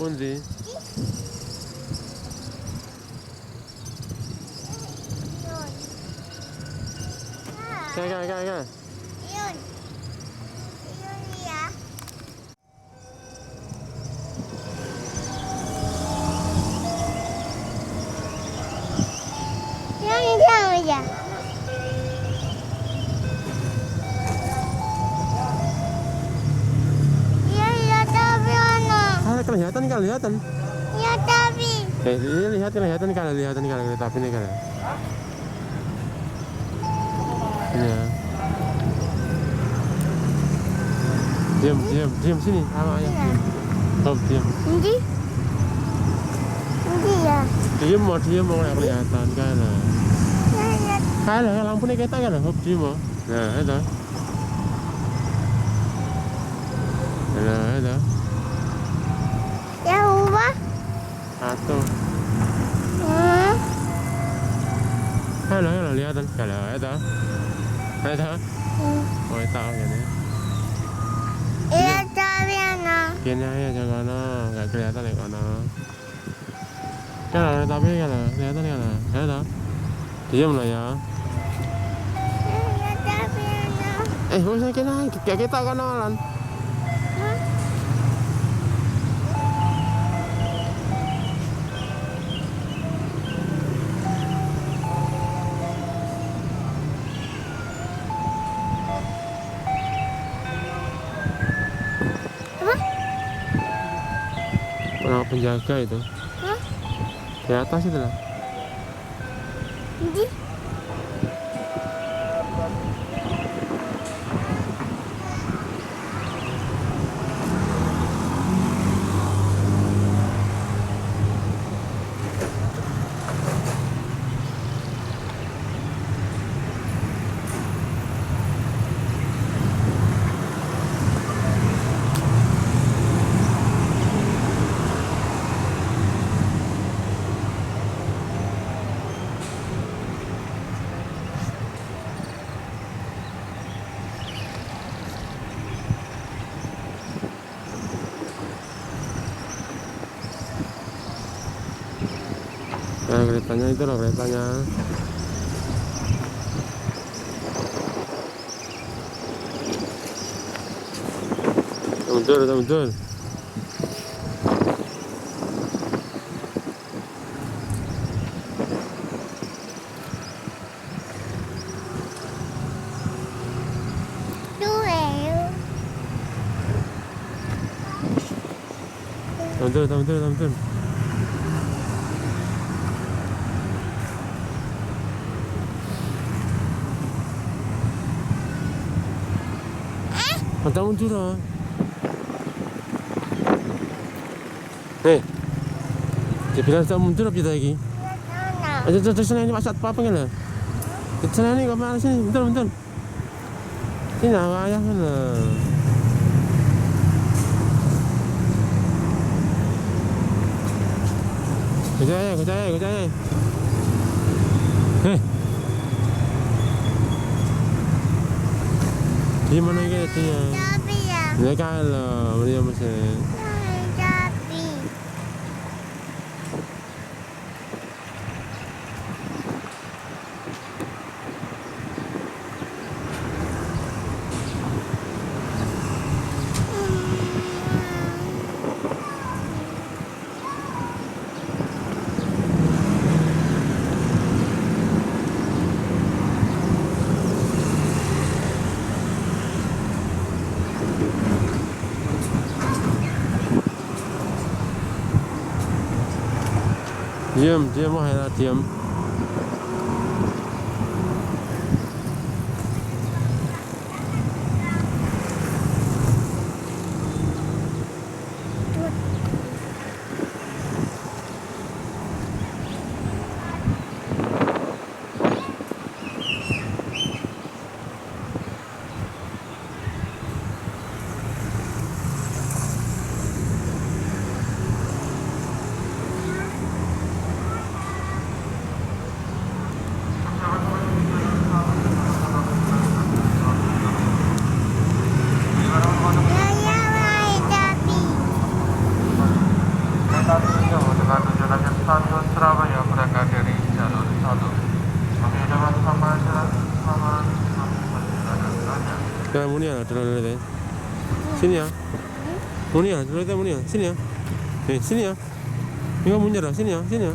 Pundi? Yun. Kaya. Yun. Yun ya. Yang aja. Iya tapi ano. Kelihatan. Iya tapi. Kelihatan kereta api ini kan. Ini ya. Diam sini sama ayah. Iya. Diam. Ini. Ini ya. Diam mau nggak kelihatan kan. Iya. Kalah lampu ini kita kan. Diam mau. Nah itu. Ada. Ya ubah. Satu. Hmm. Kalah kelihatan. Kalah itu. Oh itu ini. Iya tapi ano. Kini aja jangan nggak kelihatan ya kana. Kalah tapi kelihatan kana. Ada. Diam lah ya. Iya tapi ano. Usah kayak kita kanalan. Orang penjaga itu. Hah? Di atas itu lah. Ini. Nah keretanya itu loh keretanya. Mundur. Mundur. Mantap mundur ah. Dia bilang tak mundur apa kita lagi? Aja sana ini pasat apa kan lah? Sana ini kemana sini? Bentar. Ini apa ayah kan lah? Kejaya. Di mana gitu ya? Tapi ya. Ini kalau dia mesin. Tapi. Diam wahai diam. Stasiun Surabaya berangkat dari jalur 1. Kami dapat sama selamat Ya, Munia lah, terlalu leleh. Sini ya. Munia, terlalu leleh Munia. Sini ya. Sini ya. Ini Munia dah, sini ya, sini ya.